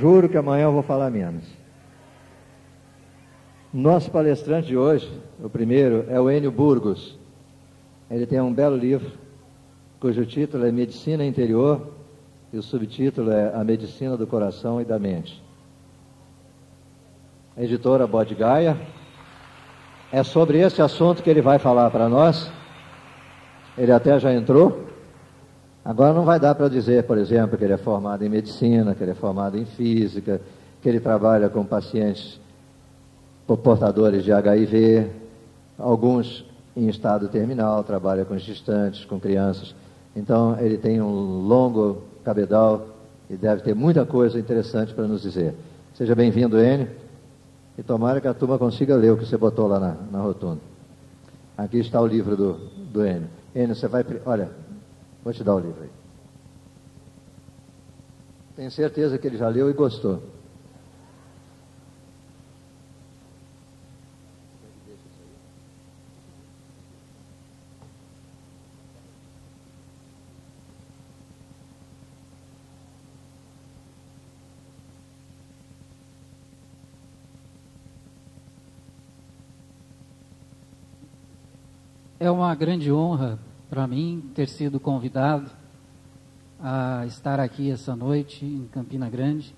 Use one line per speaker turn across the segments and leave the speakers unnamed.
juro que amanhã eu vou falar menos. Nosso palestrante de hoje, o primeiro, é o Enio Burgos. Ele tem um belo livro, cujo título é Medicina Interior, e o subtítulo é A Medicina do Coração e da Mente. A editora Bode Gaia. É sobre esse assunto que ele vai falar para nós. Ele até já entrou. Agora não vai dar para dizer, por exemplo, que ele é formado em medicina, que ele é formado em física, que ele trabalha com pacientes portadores de HIV, alguns em estado terminal, trabalha com gestantes, com crianças. Então ele tem um longo cabedal e deve ter muita coisa interessante para nos dizer. Seja bem-vindo, Enio, e tomara que a turma consiga ler o que você botou lá na rotunda. Aqui está o livro do Enio. Enio, você vai... Olha, vou te dar o livro aí. Tenho certeza que ele já leu e gostou.
É uma grande honra para mim ter sido convidado a estar aqui essa noite em Campina Grande.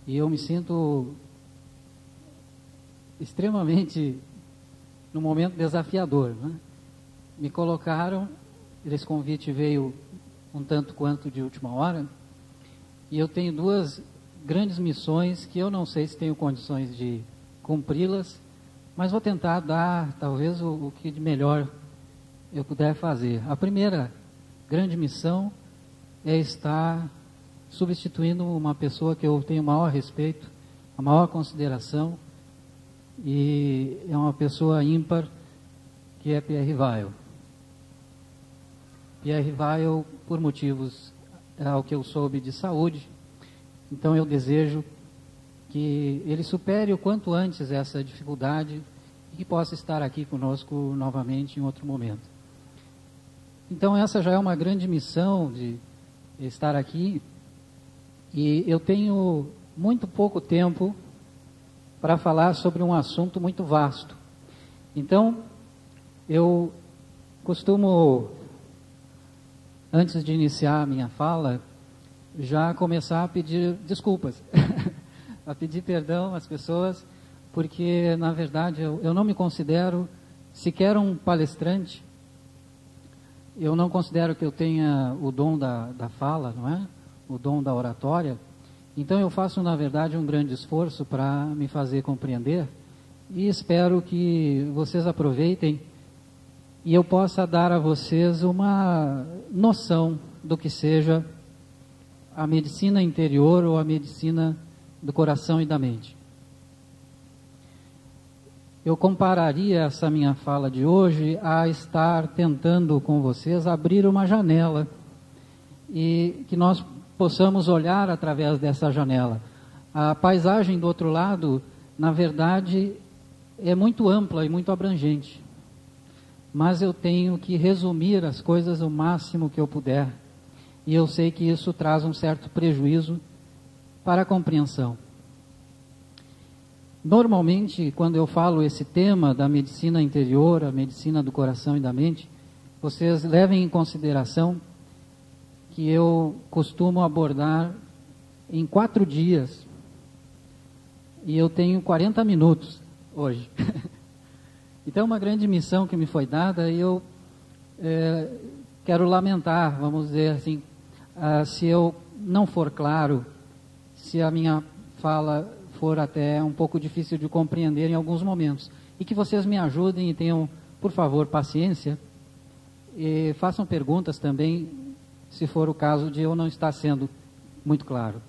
E eu me sinto extremamente num momento desafiador, né? Me colocaram, esse convite veio um tanto quanto de última hora, e eu tenho duas grandes missões que eu não sei se tenho condições de cumpri-las, mas vou tentar dar, talvez, o que de melhor eu puder fazer. A primeira grande missão é estar substituindo uma pessoa que eu tenho o maior respeito, a maior consideração, e é uma pessoa ímpar, que é Pierre Weil. Pierre Weil, por motivos, ao que eu soube, de saúde, então eu desejo que ele supere o quanto antes essa dificuldade e que possa estar aqui conosco novamente em outro momento. Então essa já é uma grande missão de estar aqui, e eu tenho muito pouco tempo para falar sobre um assunto muito vasto. Então eu costumo, antes de iniciar a minha fala, já começar a pedir desculpas, a pedir perdão às pessoas, porque, na verdade, eu não me considero sequer um palestrante, eu não considero que eu tenha o dom da fala, não é? O dom da oratória. Então eu faço, na verdade, um grande esforço para me fazer compreender, e espero que vocês aproveitem e eu possa dar a vocês uma noção do que seja a medicina interior ou a medicina do coração e da mente. Eu compararia essa minha fala de hoje a estar tentando com vocês abrir uma janela e que nós possamos olhar através dessa janela. A paisagem do outro lado, na verdade, é muito ampla e muito abrangente, mas eu tenho que resumir as coisas o máximo que eu puder, e eu sei que isso traz um certo prejuízo para a compreensão. Normalmente, quando eu falo esse tema da medicina interior, a medicina do coração e da mente, vocês levem em consideração que eu costumo abordar em 4 dias, e eu tenho 40 minutos hoje. Então, uma grande missão que me foi dada, e eu quero lamentar, vamos dizer assim, se eu não for claro, se a minha fala for até um pouco difícil de compreender em alguns momentos, e que vocês me ajudem e tenham, por favor, paciência, e façam perguntas também, se for o caso de eu não estar sendo muito claro.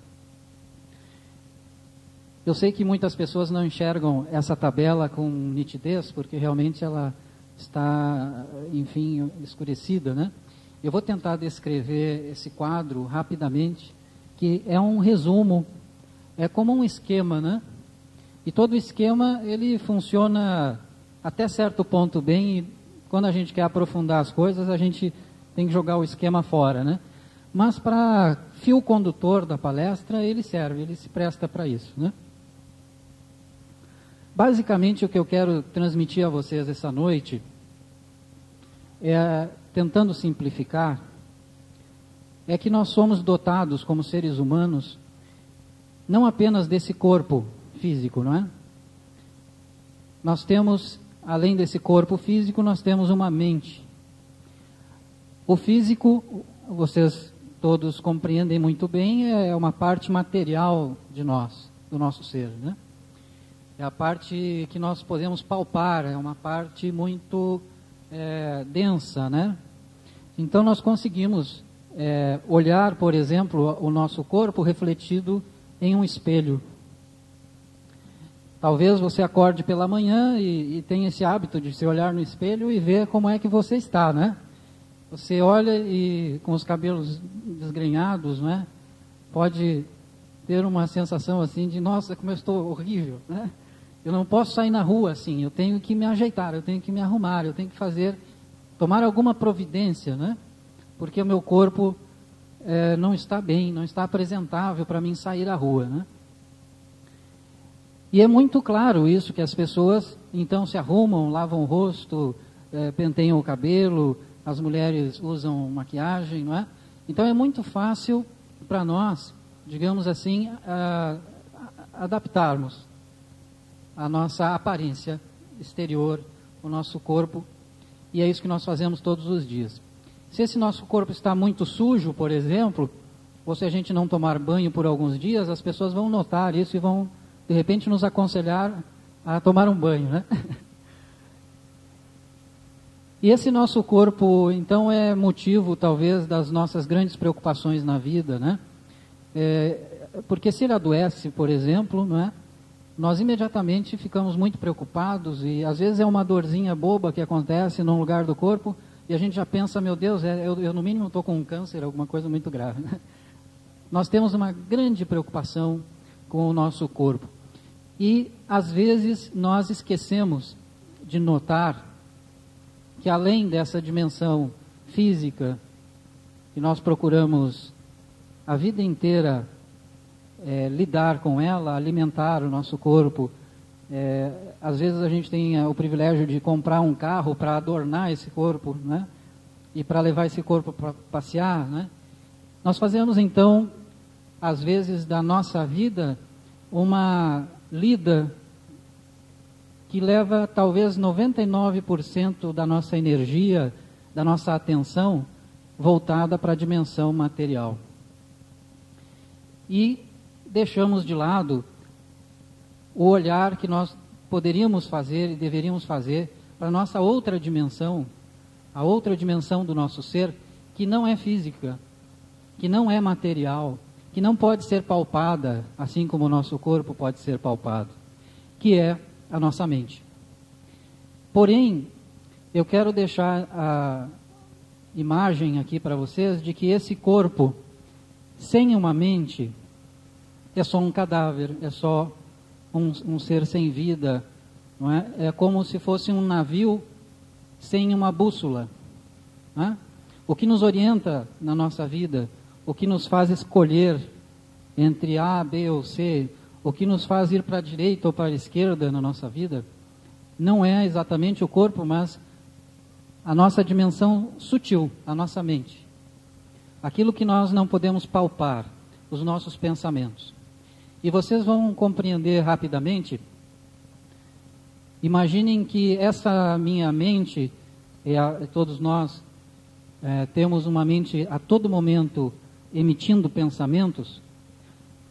Eu sei que muitas pessoas não enxergam essa tabela com nitidez, porque realmente ela está, enfim, escurecida, né? Eu vou tentar descrever esse quadro rapidamente, que é um resumo, é como um esquema, né? E todo esquema, ele funciona até certo ponto bem, e quando a gente quer aprofundar as coisas, a gente tem que jogar o esquema fora, né? mas para fio condutor da palestra ele serve, ele se presta para isso, né? Basicamente o que eu quero transmitir a vocês essa noite é, tentando simplificar, é que nós somos dotados como seres humanos não apenas desse corpo físico, não é? Nós temos, além desse corpo físico, nós temos uma mente. O físico, vocês todos compreendem muito bem, é uma parte material de nós, do nosso ser, né? É a parte que nós podemos palpar, é uma parte muito densa, né? Então nós conseguimos olhar, por exemplo, o nosso corpo refletido em um espelho. Talvez você acorde pela manhã e tenha esse hábito de se olhar no espelho e ver como é que você está, né? Você olha e com os cabelos desgrenhados, né? Pode ter uma sensação assim de, nossa, como eu estou horrível, né? Eu não posso sair na rua assim, eu tenho que me ajeitar, eu tenho que me arrumar, eu tenho que tomar alguma providência, né? Porque o meu corpo não está bem, não está apresentável para mim sair à rua, né? E é muito claro isso, que as pessoas então se arrumam, lavam o rosto, penteiam o cabelo, as mulheres usam maquiagem, não é? Então é muito fácil para nós, digamos assim, adaptarmos a nossa aparência exterior, o nosso corpo, e é isso que nós fazemos todos os dias. Se esse nosso corpo está muito sujo, por exemplo, ou se a gente não tomar banho por alguns dias, as pessoas vão notar isso e vão, de repente, nos aconselhar a tomar um banho, né? E esse nosso corpo, então, é motivo, talvez, das nossas grandes preocupações na vida, né? Porque se ele adoece, por exemplo, não é? Nós imediatamente ficamos muito preocupados e às vezes é uma dorzinha boba que acontece num lugar do corpo e a gente já pensa, meu Deus, eu no mínimo estou com um câncer, alguma coisa muito grave, né? Nós temos uma grande preocupação com o nosso corpo e às vezes nós esquecemos de notar que além dessa dimensão física que nós procuramos a vida inteira lidar com ela, alimentar o nosso corpo. Às vezes a gente tem o privilégio de comprar um carro para adornar esse corpo, né? E para levar esse corpo para passear, né? Nós fazemos então, às vezes da nossa vida, uma lida que leva talvez 99% da nossa energia, da nossa atenção, voltada para a dimensão material. E deixamos de lado o olhar que nós poderíamos fazer e deveríamos fazer para a nossa outra dimensão, a outra dimensão do nosso ser, que não é física, que não é material, que não pode ser palpada, assim como o nosso corpo pode ser palpado, que é a nossa mente. Porém, eu quero deixar a imagem aqui para vocês de que esse corpo, sem uma mente, é só um cadáver, é só um ser sem vida, não é? É como se fosse um navio sem uma bússola, não é? O que nos orienta na nossa vida, o que nos faz escolher entre A, B ou C, o que nos faz ir para a direita ou para a esquerda na nossa vida, não é exatamente o corpo, mas a nossa dimensão sutil, a nossa mente. Aquilo que nós não podemos palpar, os nossos pensamentos. E vocês vão compreender rapidamente. Imaginem que essa minha mente, todos nós temos uma mente a todo momento emitindo pensamentos.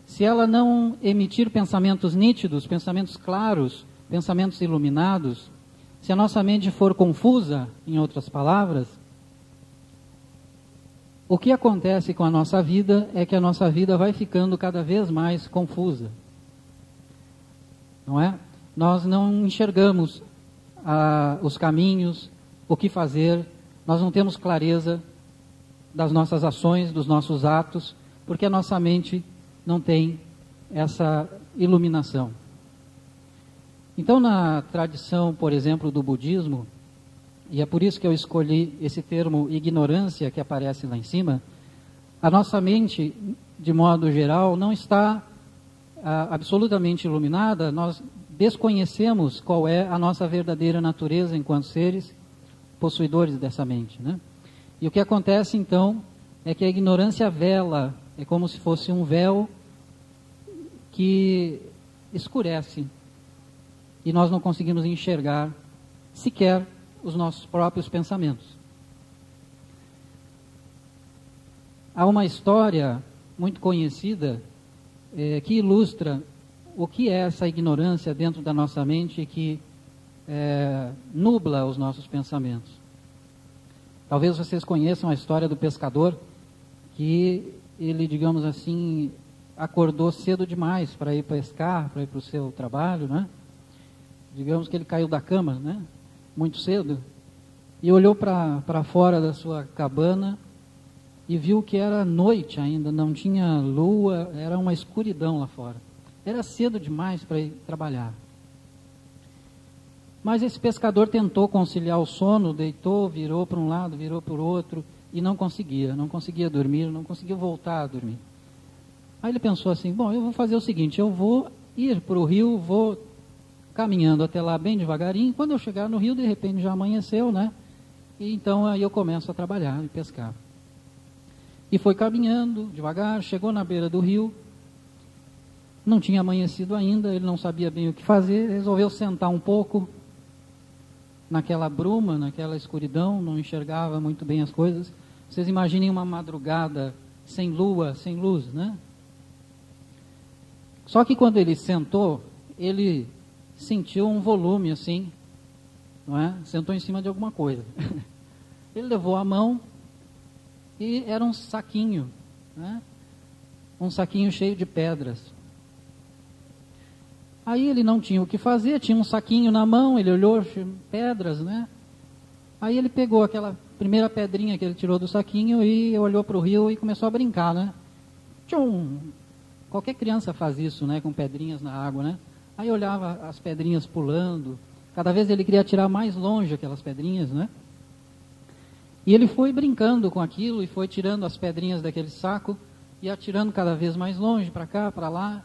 Se ela não emitir pensamentos nítidos, pensamentos claros, pensamentos iluminados, se a nossa mente for confusa, em outras palavras, o que acontece com a nossa vida é que a nossa vida vai ficando cada vez mais confusa. Não é? Nós não enxergamos os caminhos, o que fazer, nós não temos clareza das nossas ações, dos nossos atos, porque a nossa mente não tem essa iluminação. Então, na tradição, por exemplo, do budismo, e é por isso que eu escolhi esse termo ignorância que aparece lá em cima, A nossa mente, de modo geral, não está absolutamente iluminada. Nós desconhecemos qual é a nossa verdadeira natureza enquanto seres possuidores dessa mente, né? E o que acontece então é que a ignorância vela, é como se fosse um véu que escurece e nós não conseguimos enxergar sequer os nossos próprios pensamentos. Há uma história muito conhecida que ilustra o que é essa ignorância dentro da nossa mente que nubla os nossos pensamentos. Talvez vocês conheçam a história do pescador que ele, digamos assim, acordou cedo demais para ir pescar, para ir para o seu trabalho, né? Digamos que ele caiu da cama, né? Muito cedo, e olhou para fora da sua cabana e viu que era noite ainda, não tinha lua, era uma escuridão lá fora. Era cedo demais para ir trabalhar. Mas esse pescador tentou conciliar o sono, deitou, virou para um lado, virou para o outro, e não conseguia dormir, não conseguia voltar a dormir. Aí ele pensou assim, bom, eu vou fazer o seguinte, eu vou ir para o rio, vou caminhando até lá bem devagarinho, quando eu chegar no rio, de repente já amanheceu, né? E então aí eu começo a trabalhar e pescar. E foi caminhando devagar, chegou na beira do rio, não tinha amanhecido ainda, ele não sabia bem o que fazer, resolveu sentar um pouco naquela bruma, naquela escuridão, não enxergava muito bem as coisas. Vocês imaginem uma madrugada sem lua, sem luz, né? Só que quando ele sentou, ele sentiu um volume assim, não é? Sentou em cima de alguma coisa. Ele levou a mão e era um saquinho, né? Um saquinho cheio de pedras. Aí ele não tinha o que fazer, tinha um saquinho na mão, ele olhou, pedras, né? Aí ele pegou aquela primeira pedrinha que ele tirou do saquinho e olhou para o rio e começou a brincar, né? Tchum! Qualquer criança faz isso, né? Com pedrinhas na água, né? Aí olhava as pedrinhas pulando, cada vez ele queria tirar mais longe aquelas pedrinhas, né? E ele foi brincando com aquilo e foi tirando as pedrinhas daquele saco e atirando cada vez mais longe, para cá, para lá.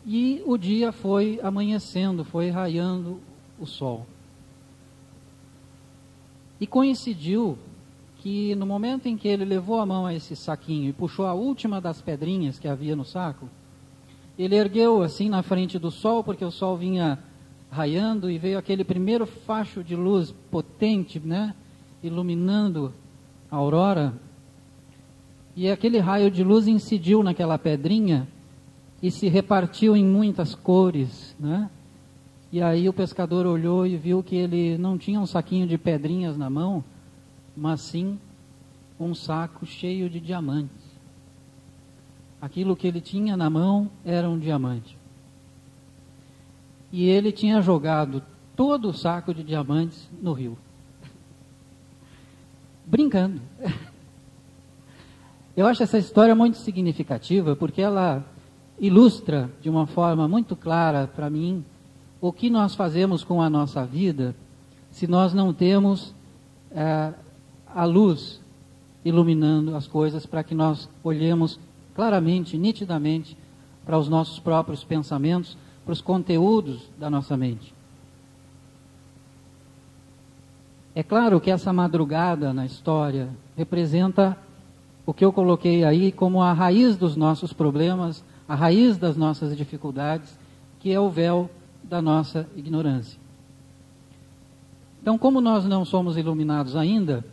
E o dia foi amanhecendo, foi raiando o sol. E coincidiu que no momento em que ele levou a mão a esse saquinho e puxou a última das pedrinhas que havia no saco, ele ergueu assim na frente do sol, porque o sol vinha raiando e veio aquele primeiro facho de luz potente, né, iluminando a aurora. E aquele raio de luz incidiu naquela pedrinha e se repartiu em muitas cores, né? E aí o pescador olhou e viu que ele não tinha um saquinho de pedrinhas na mão, mas sim um saco cheio de diamantes. Aquilo que ele tinha na mão era um diamante. E ele tinha jogado todo o saco de diamantes no rio. Brincando. Eu acho essa história muito significativa, porque ela ilustra de uma forma muito clara para mim o que nós fazemos com a nossa vida se nós não temos a luz iluminando as coisas para que nós olhemos claramente, nitidamente para os nossos próprios pensamentos, para os conteúdos da nossa mente. É claro que essa madrugada na história representa o que eu coloquei aí como a raiz dos nossos problemas, a raiz das nossas dificuldades, que é o véu da nossa ignorância. Então, como nós não somos iluminados ainda,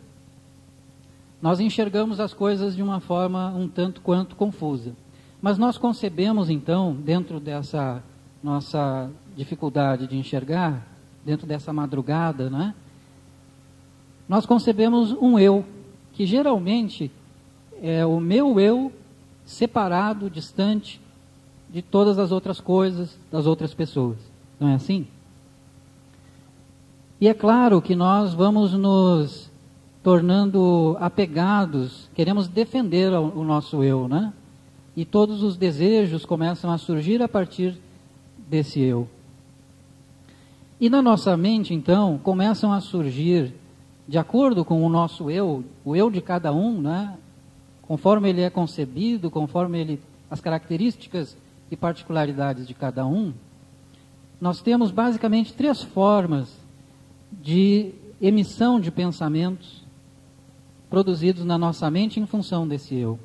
nós enxergamos as coisas de uma forma um tanto quanto confusa. Mas nós concebemos, então, dentro dessa nossa dificuldade de enxergar, dentro dessa madrugada, né? Nós concebemos um eu, que geralmente é o meu eu separado, distante de todas as outras coisas, das outras pessoas. Não é assim? E é claro que nós vamos nos tornando apegados, queremos defender o nosso eu, né? E todos os desejos começam a surgir a partir desse eu. E na nossa mente, então, começam a surgir, de acordo com o nosso eu, o eu de cada um, né? conforme ele é concebido, conforme as características e particularidades de cada um, nós temos basicamente 3 formas de emissão de pensamentos produzidos na nossa mente em função desse eu.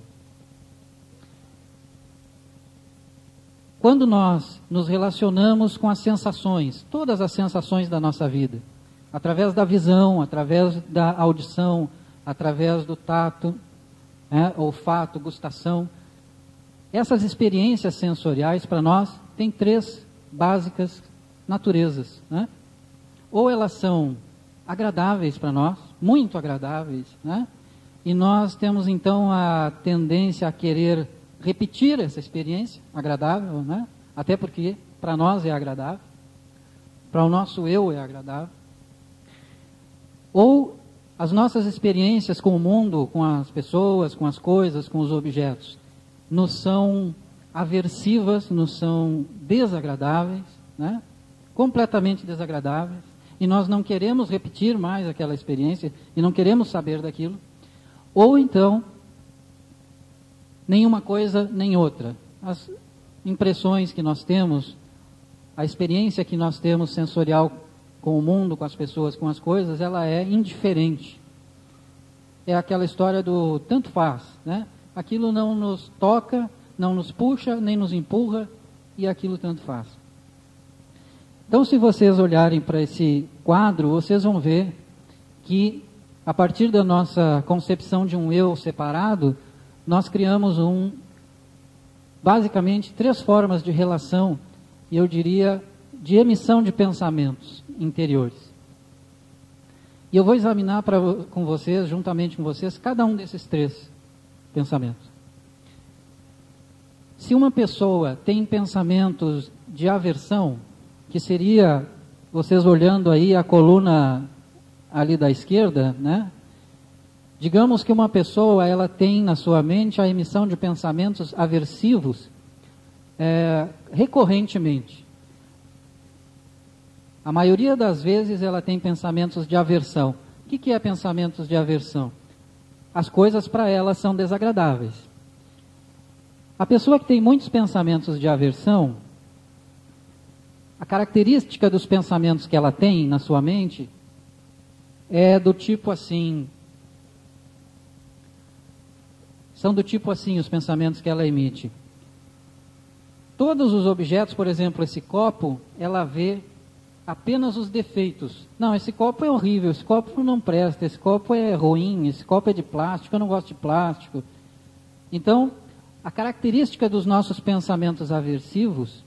Quando nós nos relacionamos com as sensações, todas as sensações da nossa vida, através da visão, através da audição, através do tato, olfato, gustação, essas experiências sensoriais para nós têm 3 básicas naturezas, né? Ou elas são agradáveis para nós, muito agradáveis, né? E nós temos então a tendência a querer repetir essa experiência agradável, né? Até porque para nós é agradável, para o nosso eu é agradável. Ou as nossas experiências com o mundo, com as pessoas, com as coisas, com os objetos, nos são aversivas, nos são desagradáveis, né? Completamente desagradáveis, e nós não queremos repetir mais aquela experiência e não queremos saber daquilo. Ou então, nenhuma coisa nem outra. As impressões que nós temos, a experiência que nós temos sensorial com o mundo, com as pessoas, com as coisas, ela é indiferente. É aquela história do tanto faz, né? Aquilo não nos toca, não nos puxa, nem nos empurra, e aquilo tanto faz. Então, se vocês olharem para esse quadro, vocês vão ver que, a partir da nossa concepção de um eu separado, nós criamos basicamente 3 formas de relação, e eu diria, de emissão de pensamentos interiores. E eu vou examinar com vocês, juntamente com vocês, cada um desses 3 pensamentos. Se uma pessoa tem pensamentos de aversão, que seria, vocês olhando aí a coluna ali da esquerda, né? Digamos que uma pessoa, ela tem na sua mente a emissão de pensamentos aversivos recorrentemente. A maioria das vezes ela tem pensamentos de aversão. O que é pensamentos de aversão? As coisas para ela são desagradáveis. A pessoa que tem muitos pensamentos de aversão, a característica dos pensamentos que ela tem na sua mente é do tipo assim, são do tipo assim os pensamentos que ela emite. Todos os objetos, por exemplo, esse copo, ela vê apenas os defeitos. Não, esse copo é horrível, esse copo não presta, esse copo é ruim, esse copo é de plástico, eu não gosto de plástico. Então, a característica dos nossos pensamentos aversivos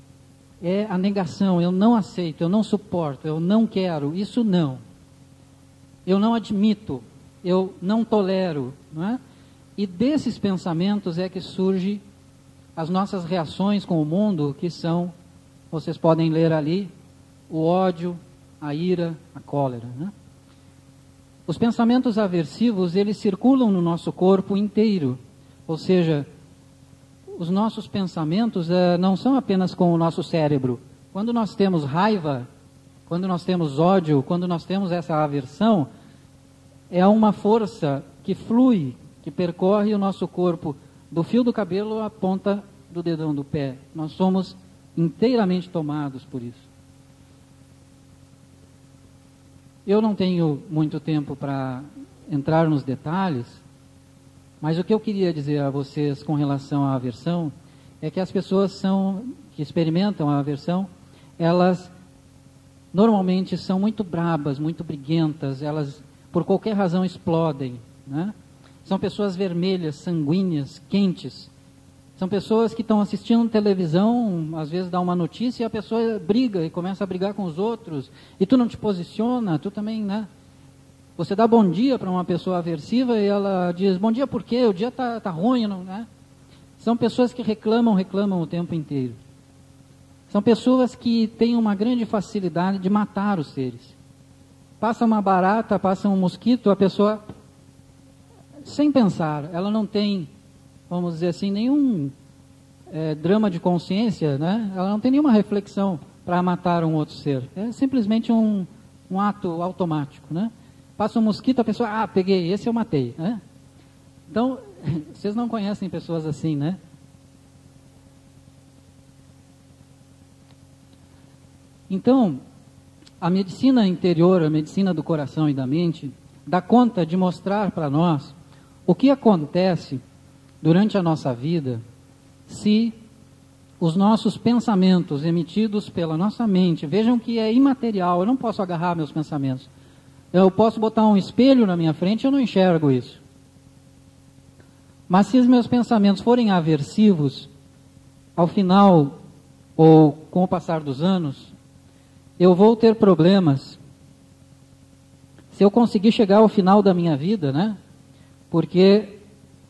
é a negação. Eu não aceito, eu não suporto, eu não quero, isso não. Eu não admito, eu não tolero, não é? E desses pensamentos é que surgem as nossas reações com o mundo, que são, vocês podem ler ali, o ódio, a ira, a cólera, né? Os pensamentos aversivos, eles circulam no nosso corpo inteiro, ou seja, os nossos pensamentos não são apenas com o nosso cérebro. Quando nós temos raiva, quando nós temos ódio, quando nós temos essa aversão, é uma força que flui, que percorre o nosso corpo, do fio do cabelo à ponta do dedão do pé. Nós somos inteiramente tomados por isso. Eu não tenho muito tempo para entrar nos detalhes, mas o que eu queria dizer a vocês com relação à aversão é que as pessoas que experimentam a aversão, elas normalmente são muito brabas, muito briguentas, elas por qualquer razão explodem, né? São pessoas vermelhas, sanguíneas, quentes. São pessoas que estão assistindo televisão, às vezes dá uma notícia e a pessoa briga e começa a brigar com os outros, e tu não te posiciona, tu também, né? Você dá bom dia para uma pessoa aversiva e ela diz, bom dia por quê? O dia tá ruim, não, né? São pessoas que reclamam o tempo inteiro. São pessoas que têm uma grande facilidade de matar os seres. Passa uma barata, passa um mosquito, a pessoa, sem pensar, ela não tem, vamos dizer assim, nenhum drama de consciência, né? Ela não tem nenhuma reflexão para matar um outro ser. É simplesmente um ato automático, né? Passa um mosquito, a pessoa, peguei, esse eu matei, né? Então, Vocês não conhecem pessoas assim, né? Então, a medicina interior, a medicina do coração e da mente, dá conta de mostrar para nós o que acontece durante a nossa vida se os nossos pensamentos emitidos pela nossa mente, vejam que é imaterial, eu não posso agarrar meus pensamentos. Eu posso botar um espelho na minha frente e eu não enxergo isso. Mas se os meus pensamentos forem aversivos, ao final, ou com o passar dos anos, eu vou ter problemas. Se eu conseguir chegar ao final da minha vida, né? Porque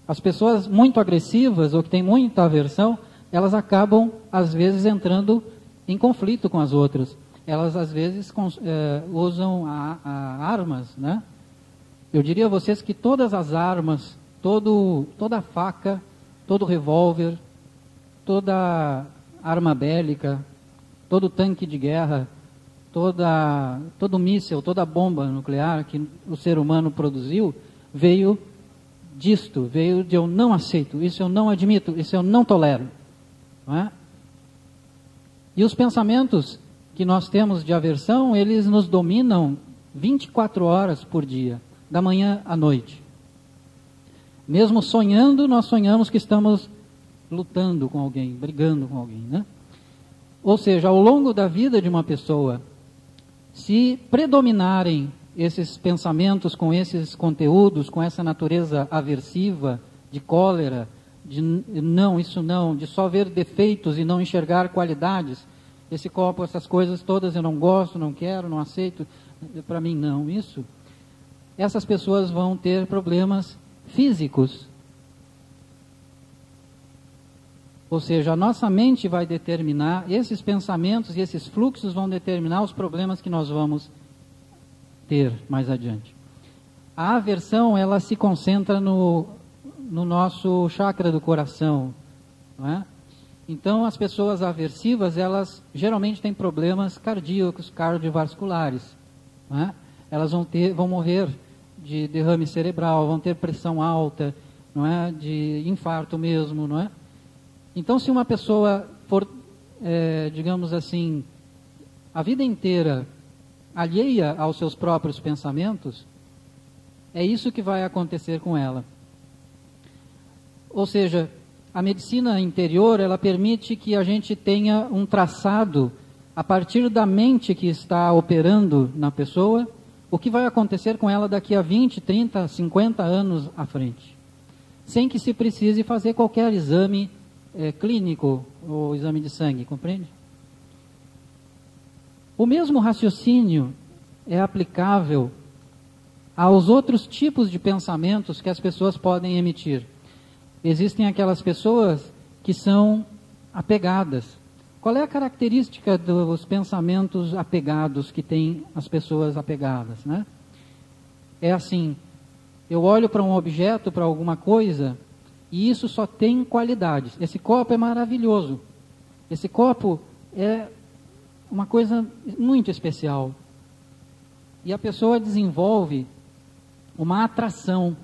as pessoas muito agressivas, ou que têm muita aversão, elas acabam, às vezes, entrando em conflito com as outras. Elas, às vezes, usam armas, né? Eu diria a vocês que todas as armas, toda faca, todo revólver, toda arma bélica, todo tanque de guerra, todo míssil, toda bomba nuclear que o ser humano produziu, veio disto, veio de eu não aceito, isso eu não admito, isso eu não tolero. Não é? E os pensamentos que nós temos de aversão, eles nos dominam 24 horas por dia, da manhã à noite. Mesmo sonhando, nós sonhamos que estamos lutando com alguém, brigando com alguém, né? Ou seja, ao longo da vida de uma pessoa, se predominarem esses pensamentos com esses conteúdos, com essa natureza aversiva, de cólera, de não, isso não, de só ver defeitos e não enxergar qualidades, esse copo, essas coisas todas eu não gosto, não quero, não aceito, para mim não, isso, essas pessoas vão ter problemas físicos. Ou seja, a nossa mente vai determinar, esses pensamentos e esses fluxos vão determinar os problemas que nós vamos ter mais adiante. A aversão, ela se concentra no nosso chakra do coração, não é? Então, as pessoas aversivas, elas geralmente têm problemas cardíacos, cardiovasculares, não é? Elas vão morrer de derrame cerebral, vão ter pressão alta, não é? De infarto mesmo, não é? Então, se uma pessoa for, digamos assim, a vida inteira alheia aos seus próprios pensamentos, é isso que vai acontecer com ela. Ou seja, a medicina interior, ela permite que a gente tenha um traçado, a partir da mente que está operando na pessoa, o que vai acontecer com ela daqui a 20, 30, 50 anos à frente. Sem que se precise fazer qualquer exame clínico ou exame de sangue, compreende? O mesmo raciocínio é aplicável aos outros tipos de pensamentos que as pessoas podem emitir. Existem aquelas pessoas que são apegadas. Qual é a característica dos pensamentos apegados que têm as pessoas apegadas, né? É assim, eu olho para um objeto, para alguma coisa, e isso só tem qualidades. Esse copo é maravilhoso. Esse copo é uma coisa muito especial. E a pessoa desenvolve uma atração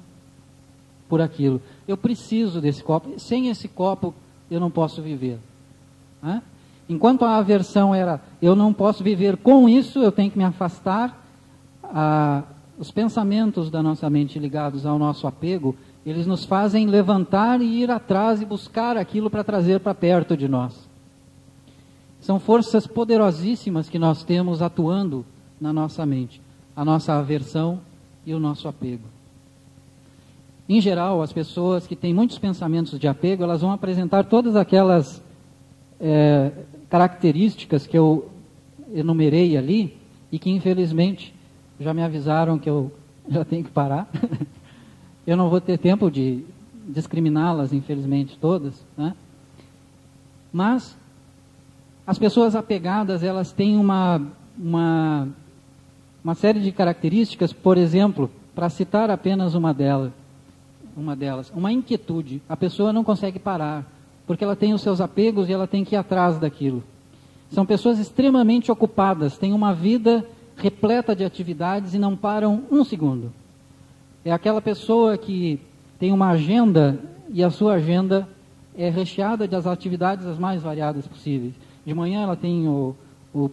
por aquilo. Eu preciso desse copo. Sem esse copo, eu não posso viver. Né? Enquanto a aversão era, eu não posso viver com isso, eu tenho que me afastar. Os pensamentos da nossa mente ligados ao nosso apego, eles nos fazem levantar e ir atrás e buscar aquilo para trazer para perto de nós. São forças poderosíssimas que nós temos atuando na nossa mente. A nossa aversão e o nosso apego. Em geral, as pessoas que têm muitos pensamentos de apego, elas vão apresentar todas aquelas características que eu enumerei ali e que infelizmente já me avisaram que eu já tenho que parar. Eu não vou ter tempo de discriminá-las, infelizmente, todas, né? Mas as pessoas apegadas, elas têm uma série de características, por exemplo, para citar apenas uma delas, uma inquietude. A pessoa não consegue parar, porque ela tem os seus apegos e ela tem que ir atrás daquilo. São pessoas extremamente ocupadas, têm uma vida repleta de atividades e não param um segundo. É aquela pessoa que tem uma agenda e a sua agenda é recheada das atividades as mais variadas possíveis. De manhã ela tem o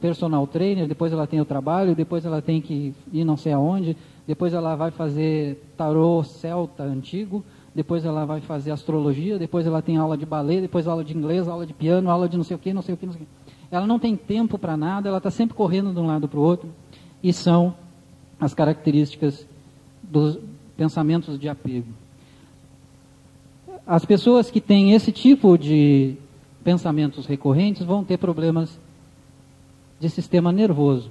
personal trainer, depois ela tem o trabalho, depois ela tem que ir não sei aonde, depois ela vai fazer tarô celta antigo, depois ela vai fazer astrologia, depois ela tem aula de balé, depois aula de inglês, aula de piano, aula de não sei o que, não sei o que, não sei o que. Ela não tem tempo para nada, ela está sempre correndo de um lado para o outro, e são as características dos pensamentos de apego. As pessoas que têm esse tipo de pensamentos recorrentes vão ter problemas de sistema nervoso.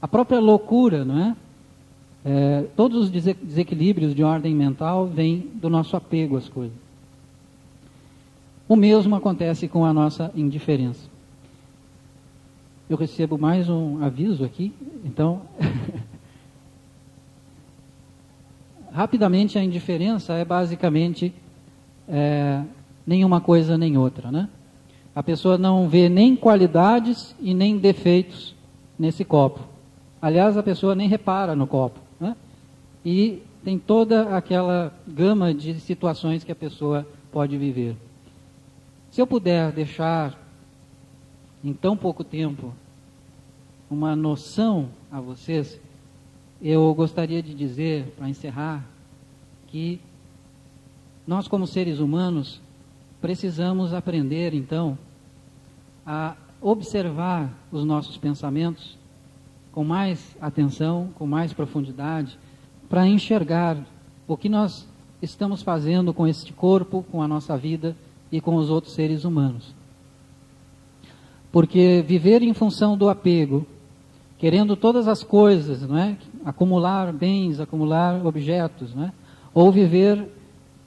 A própria loucura, não é? Todos os desequilíbrios de ordem mental vêm do nosso apego às coisas. O mesmo acontece com a nossa indiferença. Eu recebo mais um aviso aqui, então... Rapidamente, a indiferença é basicamente nenhuma coisa nem outra, né? A pessoa não vê nem qualidades e nem defeitos nesse copo. Aliás, a pessoa nem repara no copo, né? E tem toda aquela gama de situações que a pessoa pode viver. Se eu puder deixar, em tão pouco tempo, uma noção a vocês, eu gostaria de dizer, para encerrar, que nós, como seres humanos, precisamos aprender, então, a observar os nossos pensamentos com mais atenção, com mais profundidade, para enxergar o que nós estamos fazendo com este corpo, com a nossa vida e com os outros seres humanos. Porque viver em função do apego, querendo todas as coisas, não é? Acumular bens, acumular objetos, não é? Ou viver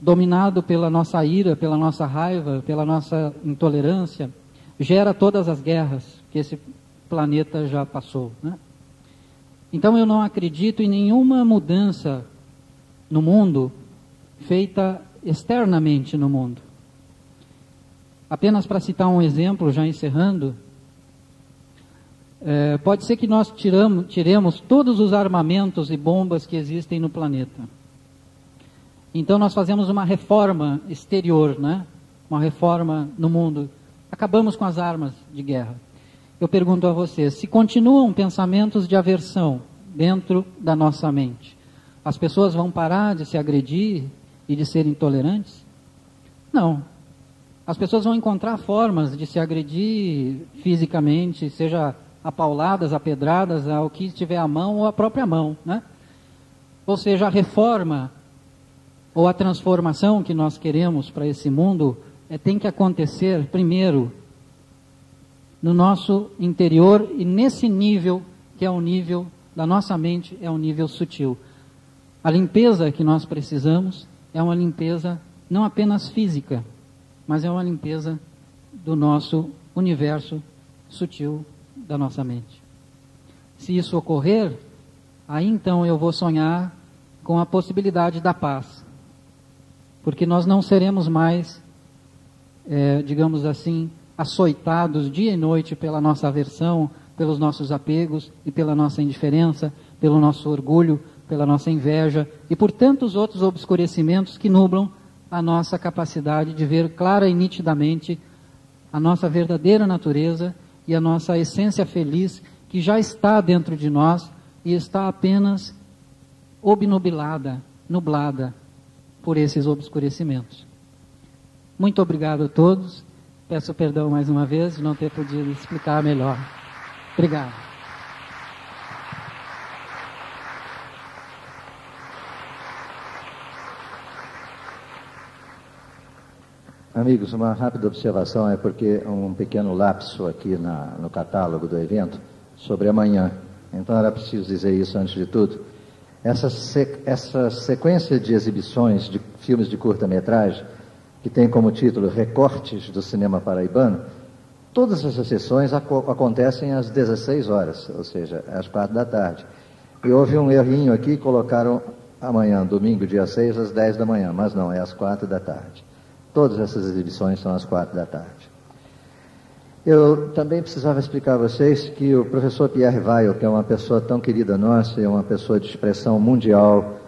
dominado pela nossa ira, pela nossa raiva, pela nossa intolerância, gera todas as guerras que esse planeta já passou, né? Então eu não acredito em nenhuma mudança no mundo feita externamente no mundo. Apenas para citar um exemplo, já encerrando, pode ser que nós tiremos todos os armamentos e bombas que existem no planeta. Então nós fazemos uma reforma exterior, né? Uma reforma no mundo. Acabamos com as armas de guerra. Eu pergunto a vocês, se continuam pensamentos de aversão dentro da nossa mente, as pessoas vão parar de se agredir e de ser intolerantes? Não. As pessoas vão encontrar formas de se agredir fisicamente, seja a pauladas, a pedradas, ao que estiver à mão ou a própria mão, né? Ou seja, a reforma ou a transformação que nós queremos para esse mundo tem que acontecer primeiro no nosso interior e nesse nível que é o nível da nossa mente, é um nível sutil. A limpeza que nós precisamos é uma limpeza não apenas física, mas é uma limpeza do nosso universo sutil da nossa mente. Se isso ocorrer, aí então eu vou sonhar com a possibilidade da paz. Porque nós não seremos mais, digamos assim, açoitados dia e noite pela nossa aversão, pelos nossos apegos e pela nossa indiferença, pelo nosso orgulho, pela nossa inveja e por tantos outros obscurecimentos que nublam a nossa capacidade de ver clara e nitidamente a nossa verdadeira natureza e a nossa essência feliz que já está dentro de nós e está apenas obnubilada, nublada por esses obscurecimentos. Muito obrigado a todos. Peço perdão mais uma vez de não ter podido explicar melhor. Obrigado.
Amigos, uma rápida observação é porque um pequeno lapso aqui no catálogo do evento sobre amanhã. Então era preciso dizer isso antes de tudo. Essa sequência de exibições de filmes de curta-metragem, que tem como título Recortes do Cinema Paraibano, todas essas sessões acontecem às 16 horas, ou seja, às 4 da tarde. E houve um errinho aqui, colocaram amanhã, domingo, dia 6, às 10 da manhã, mas não, é às 4 da tarde. Todas essas exibições são às 4 da tarde. Eu também precisava explicar a vocês que o professor Pierre Weil, que é uma pessoa tão querida nossa, é uma pessoa de expressão mundial,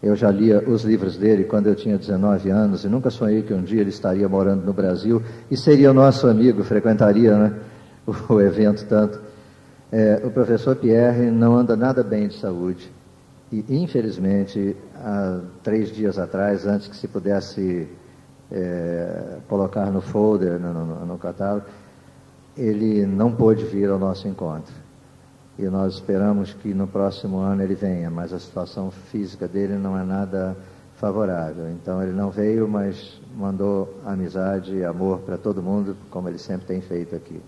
Eu já lia os livros dele quando eu tinha 19 anos e nunca sonhei que um dia ele estaria morando no Brasil e seria nosso amigo, frequentaria, né, o evento tanto. O professor Pierre não anda nada bem de saúde e, infelizmente, há 3 dias atrás, antes que se pudesse colocar no folder, no catálogo, ele não pôde vir ao nosso encontro. E nós esperamos que no próximo ano ele venha, mas a situação física dele não é nada favorável. Então ele não veio, mas mandou amizade e amor para todo mundo, como ele sempre tem feito aqui.